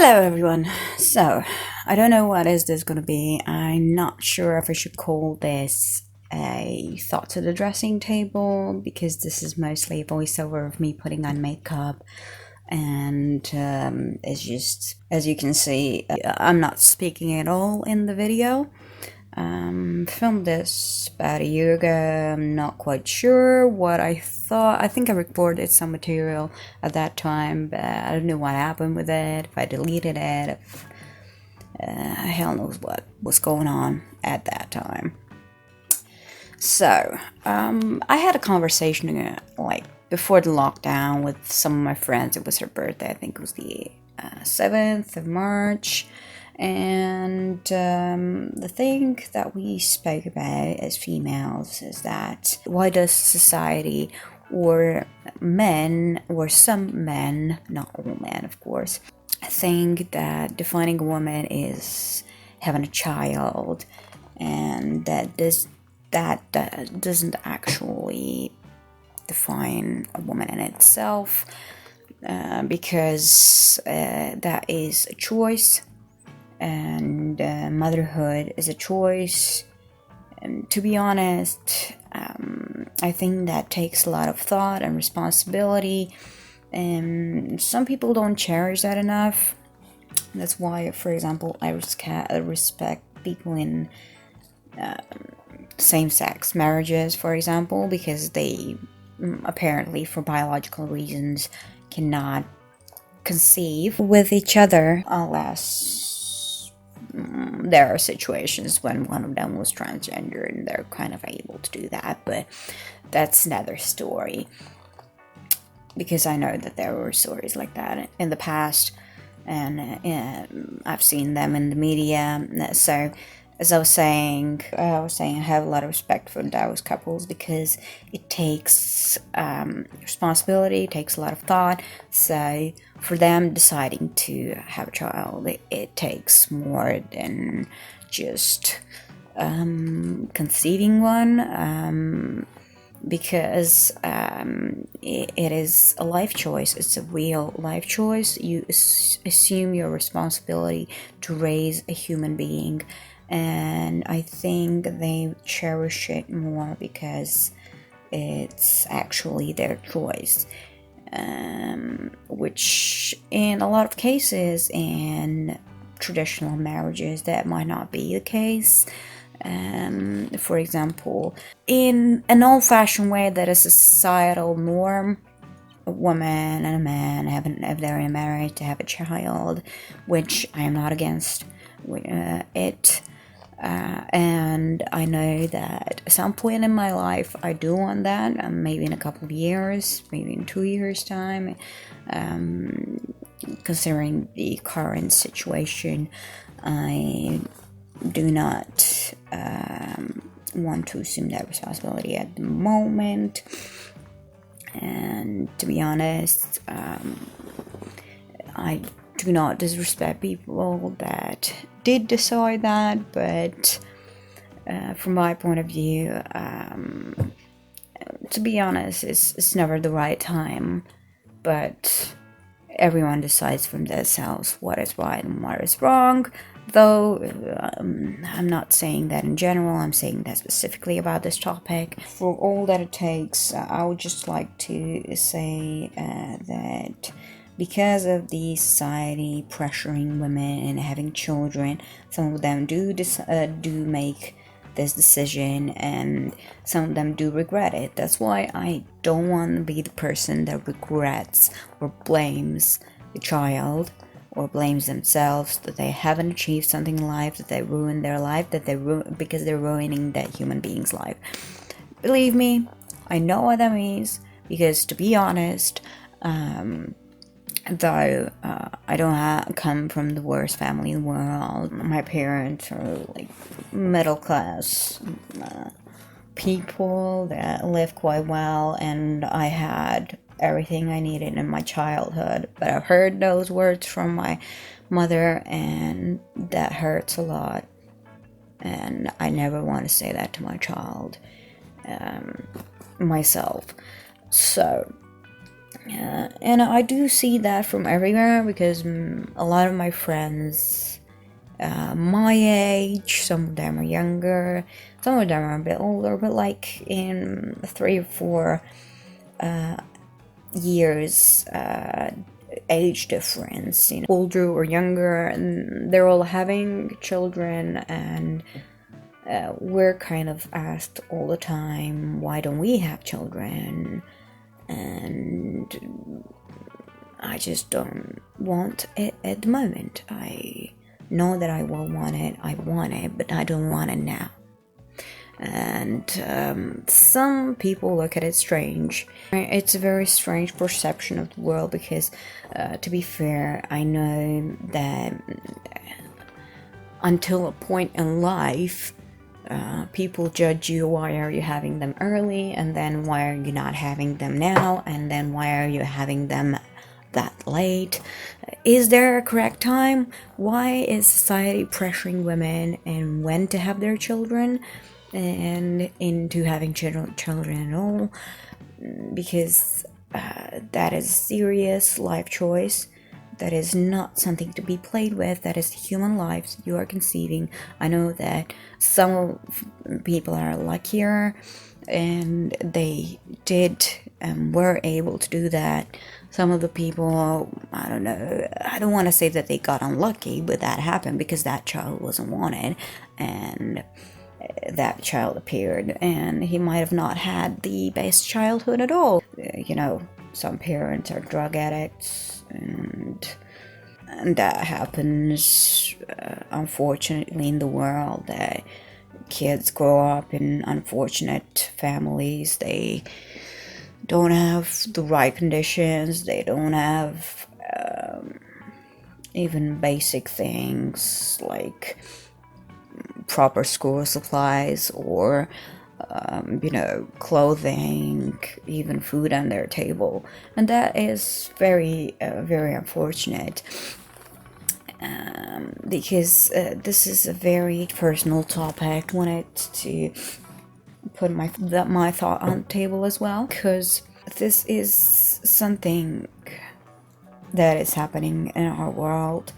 Hello everyone. So, I don't know what is this gonna be. I'm not sure if I should call this a thought to the dressing table because this is mostly a voiceover of me putting on makeup, and it's just, as you can see, I'm not speaking at all in the video. Filmed this about a year ago. I'm not quite sure what I thought. I think I recorded some material at that time, but I don't know what happened with it. If I deleted it, if hell knows what was going on at that time. So, I had a conversation like before the lockdown with some of my friends. It was her birthday. I think it was the 7th of March. And the thing that we spoke about as females is that why does society or men, or some men, not all men of course, think that defining a woman is having a child, and that doesn't actually define a woman in itself, because that is a choice. And motherhood is a choice. And to be honest, I think that takes a lot of thought and responsibility, and some people don't cherish that enough. That's why, for example, I respect people in same-sex marriages, for example, because they apparently, for biological reasons, cannot conceive with each other unless there are situations when one of them was transgender and they're kind of able to do that, but that's another story, because I know that there were stories like that in the past, and I've seen them in the media. So as I was saying, I have a lot of respect for those couples because it takes responsibility, it takes a lot of thought. So for them deciding to have a child, it takes more than just conceiving one, because it is a life choice. It's a real life choice. You assume your responsibility to raise a human being, and I think they cherish it more because it's actually their choice, which in a lot of cases in traditional marriages that might not be the case. For example, in an old-fashioned way that is a societal norm, a woman and a man if they're in a marriage to have a child, which I am not against it. And I know that at some point in my life I do want that, maybe in a couple of years, maybe in 2 years' time, considering the current situation. I do not want to assume that responsibility at the moment, and to be honest, I do not disrespect people that did decide that, but from my point of view, to be honest, it's never the right time. But everyone decides for themselves what is right and what is wrong, though I'm not saying that in general, I'm saying that specifically about this topic. For all that it takes, I would just like to say that because of the society pressuring women and having children, some of them do make this decision, and some of them do regret it. That's why I don't want to be the person that regrets or blames the child or blames themselves that they haven't achieved something in life, that they ruined their life, because they're ruining that human being's life. Believe me, I know what that means, because to be honest, though I don't come from the worst family in the world. My parents are like middle class people that live quite well, and I had everything I needed in my childhood. But I've heard those words from my mother, and that hurts a lot, and I never want to say that to my child myself. So And I do see that from everywhere because a lot of my friends, my age, some of them are younger, some of them are a bit older, but like in 3 or 4 years age difference, older or younger, and they're all having children, and we're kind of asked all the time, why don't we have children? And I just don't want it at the moment. I know that I will want it, but I don't want it now. And some people look at it strange. It's a very strange perception of the world because, to be fair, I know that until a point in life, people judge you, why are you having them early, and then why are you not having them now, and then why are you having them that late? Is there a correct time? Why is society pressuring women and when to have their children and into having children at all? Because that is a serious life choice. That is not something to be played with. That is human lives you are conceiving. I know that some people are luckier and they did and were able to do that. Some of the people, I don't know, I don't want to say that they got unlucky, but that happened because that child wasn't wanted and that child appeared, and he might have not had the best childhood at all. Some parents are drug addicts, and that happens, unfortunately, in the world. That kids grow up in unfortunate families. They don't have the right conditions. They don't have even basic things like proper school supplies or clothing, even food on their table, and that is very very unfortunate, because this is a very personal topic. I wanted to put my thought on the table as well, because this is something that is happening in our world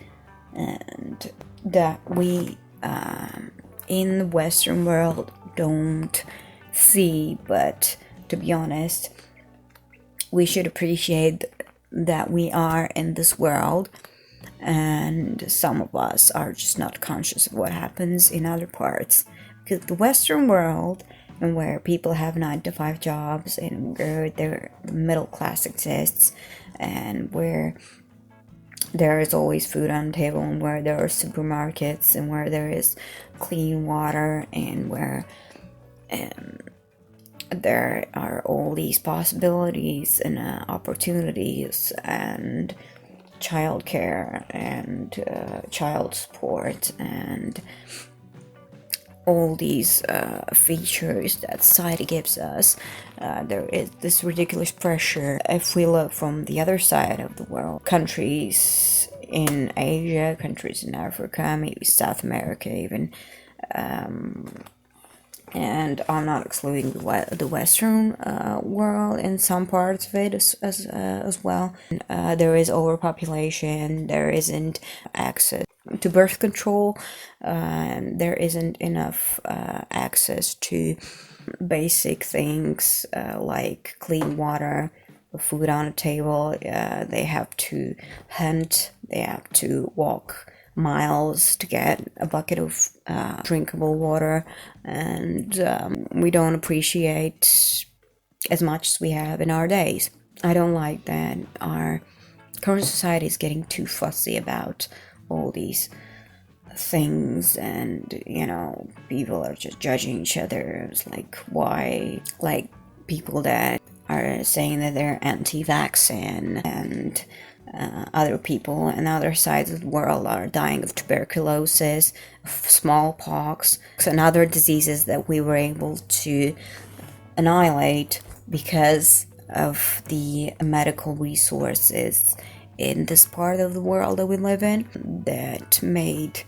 and that we in the Western world don't see. But to be honest, we should appreciate that we are in this world, and some of us are just not conscious of what happens in other parts, because the Western world, and where people have 9-to-5 jobs, and where the middle class exists, and where there is always food on the table, and where there are supermarkets, and where there is clean water, and where there are all these possibilities and opportunities and childcare and child support and all these features that society gives us. There is this ridiculous pressure. If we look from the other side of the world, countries in Asia, countries in Africa, maybe South America even, and I'm not excluding the Western world in some parts of it as well. There is overpopulation. There isn't access to birth control. There isn't enough access to basic things like clean water, food on the table. They have to hunt. They have to walk miles to get a bucket of drinkable water, and we don't appreciate as much as we have in our days. I don't like that our current society is getting too fussy about all these things, and people are just judging each other. It's like, why? Like people that are saying that they're anti-vaccine, and other people in other sides of the world are dying of tuberculosis, smallpox, and other diseases that we were able to annihilate because of the medical resources in this part of the world that we live in, that made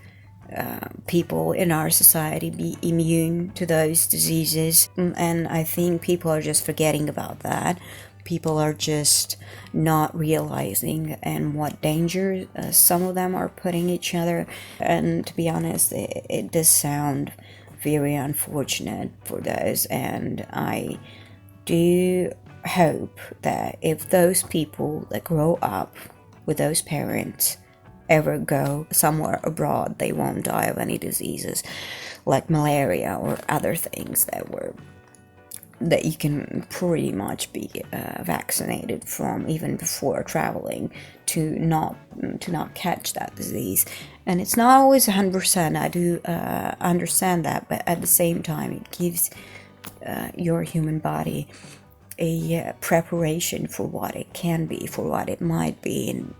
people in our society be immune to those diseases. And I think people are just forgetting about that, people are just not realizing and what danger some of them are putting each other. And to be honest, it does sound very unfortunate for those, and I do hope that if those people that grow up with those parents ever go somewhere abroad, they won't die of any diseases like malaria or other things that you can pretty much be vaccinated from even before traveling to not catch that disease. And it's not always 100%. I do understand that, but at the same time, it gives your human body a preparation for what it can be, for what it might be. And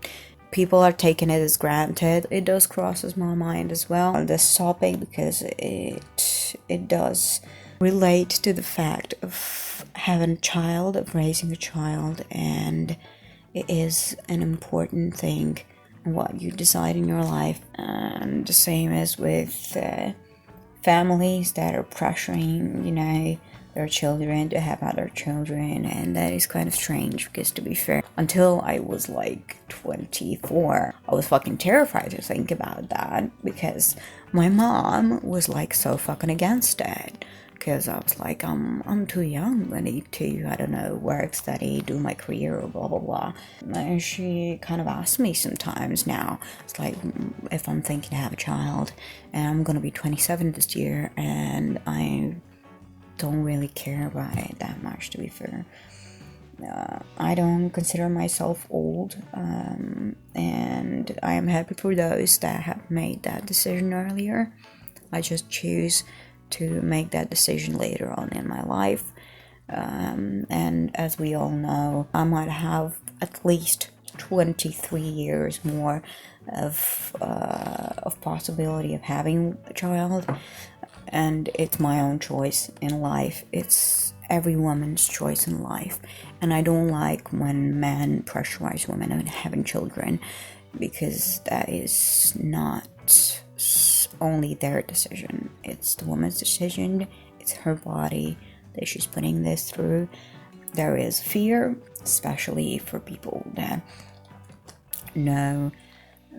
people are taking it as granted. It does crosses my mind as well on this topic, because it does relate to the fact of having a child, of raising a child, and it is an important thing what you decide in your life. And the same as with families that are pressuring, their children to have other children, and that is kind of strange, because to be fair, until I was like 24, I was fucking terrified to think about that, because my mom was like so fucking against it. Because I was like, I'm too young. I need to, I don't know, work, study, do my career, or blah, blah, blah. And she kind of asks me sometimes now, it's like, if I'm thinking to have a child, and I'm going to be 27 this year, and I don't really care about it that much, to be fair. I don't consider myself old, and I am happy for those that have made that decision earlier. I just choose to make that decision later on in my life, and as we all know, I might have at least 23 years more of possibility of having a child, and it's my own choice in life. It's every woman's choice in life, and I don't like when men pressurize women into having children, because that is not only their decision. It's the woman's decision. It's her body that she's putting this through. There is fear, especially for people that know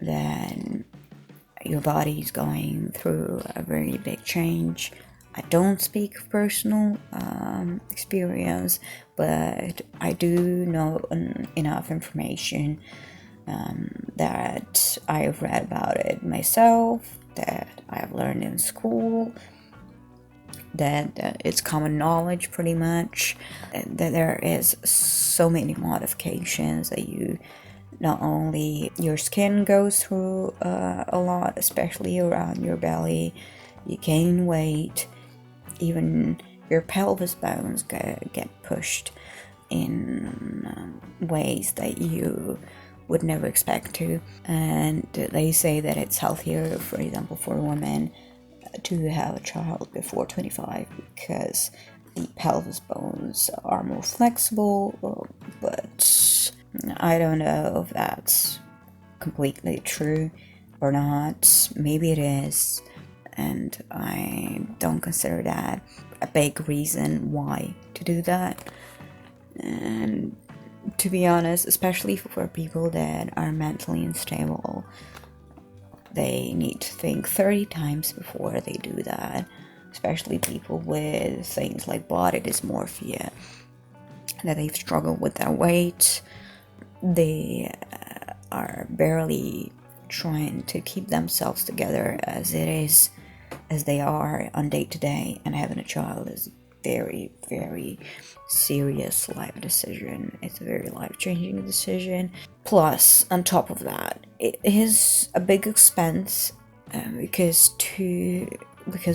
that your body is going through a very big change. I don't speak of personal experience, but I do know enough information that I've read about it myself, that I've learned in school, that it's common knowledge pretty much, that there is so many modifications that you, not only your skin goes through a lot, especially around your belly, you gain weight, even your pelvis bones get pushed in ways that you would never expect to. And they say that it's healthier, for example, for women to have a child before 25, because the pelvis bones are more flexible, but I don't know if that's completely true or not. Maybe it is, and I don't consider that a big reason why to do that. And to be honest, especially for people that are mentally unstable, they need to think 30 times before they do that. Especially people with things like body dysmorphia, that they've struggled with their weight. They are barely trying to keep themselves together as they are on day to day, and having a child is very, very serious life decision. It's a very life-changing decision. Plus, on top of that, it is a big expense, because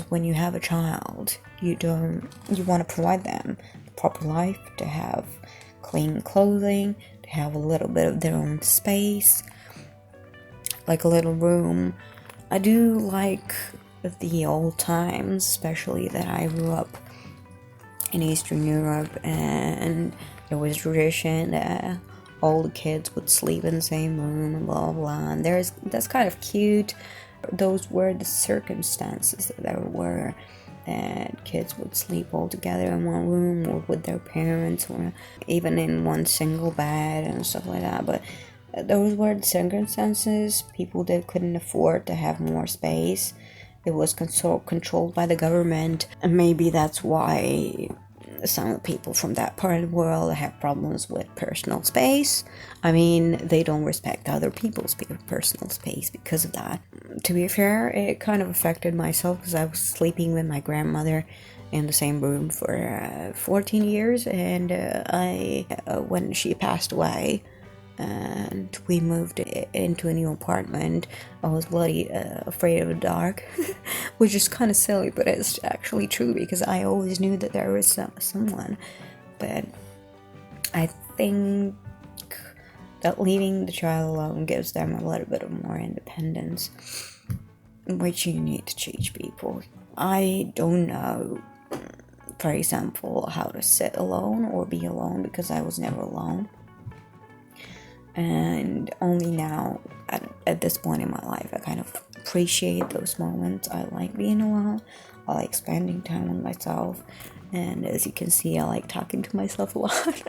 when you have a child, you want to provide them the proper life, to have clean clothing, to have a little bit of their own space, like a little room. I do like the old times, especially that I grew up in Eastern Europe, and there was a tradition that all the kids would sleep in the same room and blah blah, and that's kind of cute. Those were the circumstances that there were, and kids would sleep all together in one room or with their parents or even in one single bed and stuff like that. But those were the circumstances. People that couldn't afford to have more space. It was controlled by the government, and maybe that's why some people from that part of the world have problems with personal space. I mean, they don't respect other people's personal space because of that. To be fair, it kind of affected myself because I was sleeping with my grandmother in the same room for 14 years, and when she passed away and we moved into a new apartment, I was bloody afraid of the dark, which is kind of silly, but it's actually true because I always knew that there was someone. But I think that leaving the child alone gives them a little bit of more independence, which you need to teach people. I don't know, for example, how to sit alone or be alone because I was never alone. And only now, at this point in my life, I kind of appreciate those moments. I like being alone. I like spending time with myself. And as you can see, I like talking to myself a lot.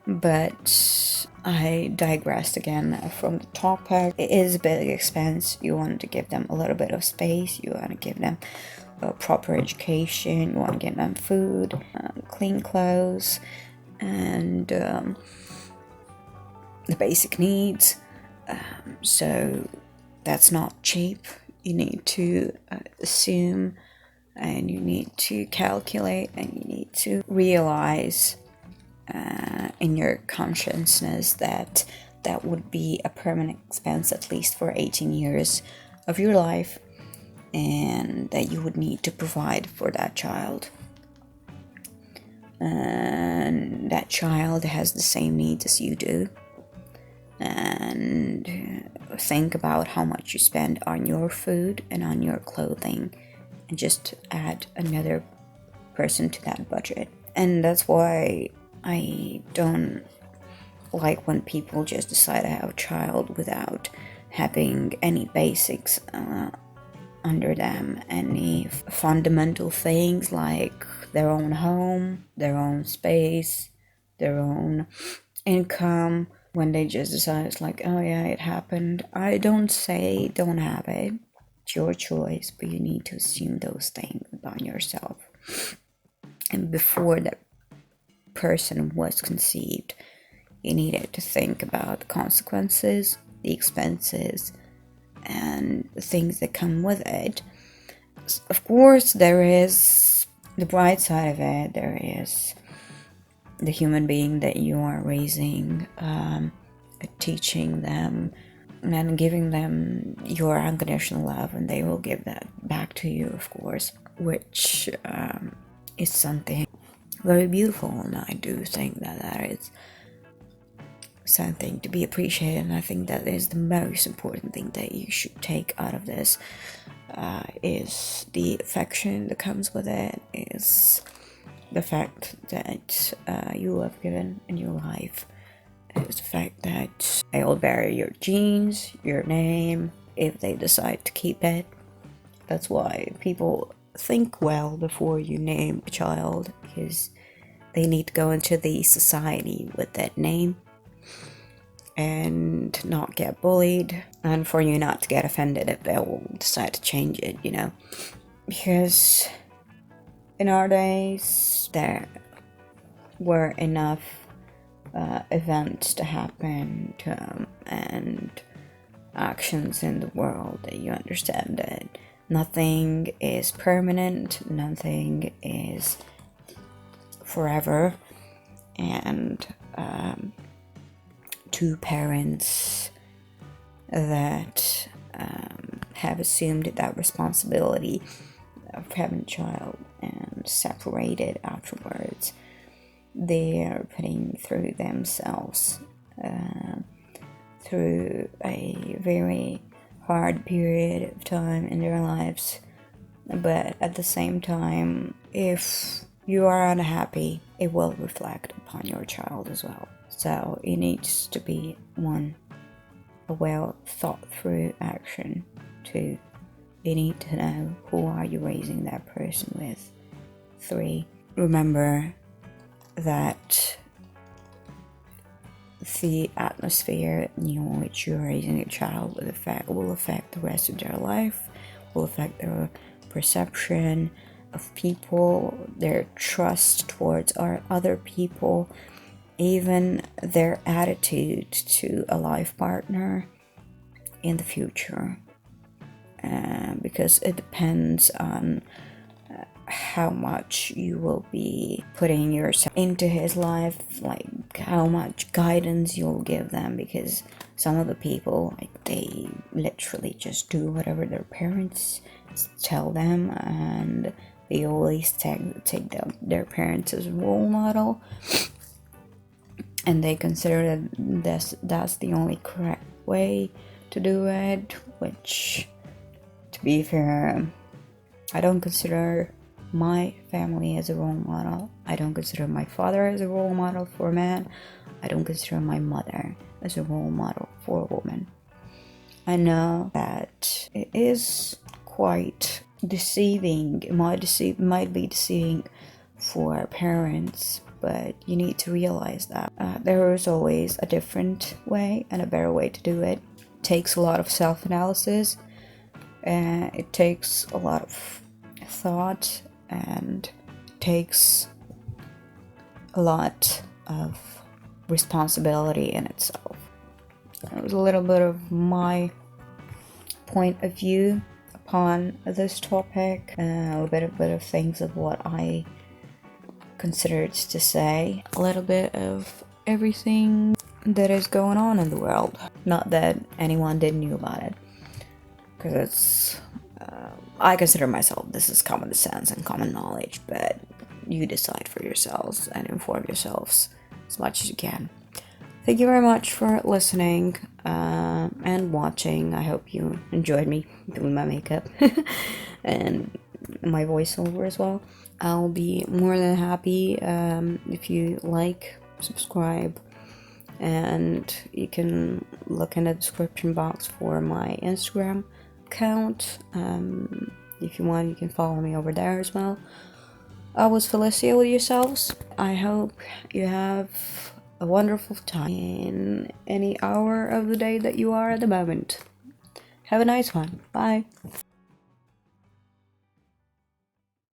But I digressed again from the topic. It is a big expense. You want to give them a little bit of space. You want to give them a proper education. You want to give them food, clean clothes, and the basic needs. So that's not cheap. You need to assume, and you need to calculate, and you need to realize in your consciousness that that would be a permanent expense, at least for 18 years of your life, and that you would need to provide for that child. And that child has the same needs as you do. And think about how much you spend on your food and on your clothing, and just add another person to that budget. And that's why I don't like when people just decide to have a child without having any basics under them, any fundamental things like their own home, their own space, their own income. When they just decide, it's like, oh yeah, it happened. I don't say don't have it. It's your choice, but you need to assume those things about yourself. And before that person was conceived, you needed to think about the consequences, the expenses, and the things that come with it. Of course, there is the bright side of it. There is the human being that you are raising, teaching them and giving them your unconditional love, and they will give that back to you, of course, which is something very beautiful. And I do think that that is something to be appreciated, and I think that is the most important thing that you should take out of this, is the affection that comes with it, is the fact that you have given in your life, is the fact that they will bear your genes, your name, if they decide to keep it. That's why people think well before you name a child, because they need to go into the society with that name and not get bullied, and for you not to get offended if they will decide to change it, you know. Because in our days, there were enough events to happen and actions in the world that you understand that nothing is permanent, nothing is forever, and two parents that have assumed that responsibility of having a child and separated afterwards, they are putting through themselves through a very hard period of time in their lives. But at the same time, if you are unhappy, it will reflect upon your child as well. So it needs to be a well thought through action to you need to know who are you raising that person with. 3, remember that the atmosphere in which you're raising a child will affect the rest of their life, will affect their perception of people, their trust towards other people, even their attitude to a life partner in the future. Because it depends on how much you will be putting yourself into his life, like how much guidance you'll give them, because some of the people, like, they literally just do whatever their parents tell them, and they always take their parents as a role model, and they consider that that's the only correct way to do it, which, to be fair, I don't consider my family as a role model. I don't consider my father as a role model for a man. I don't consider my mother as a role model for a woman. I know that it is quite deceiving. It might be deceiving for parents, but you need to realize that there is always a different way and a better way to do it. It takes a lot of self-analysis, and it takes a lot of thought, and takes a lot of responsibility in itself. It was a little bit of my point of view upon this topic, a bit of things of what I considered to say, a little bit of everything that is going on in the world. Not that anyone didn't know about it, because it's I consider myself, this is common sense and common knowledge, but you decide for yourselves and inform yourselves as much as you can. Thank you very much for listening and watching. I hope you enjoyed me doing my makeup and my voiceover as well. I'll be more than happy if you like, subscribe, and you can look in the description box for my Instagram account. If you want, you can follow me over there as well. I was Felicia with yourselves. I hope you have a wonderful time in any hour of the day that you are at the moment. Have a nice one. Bye.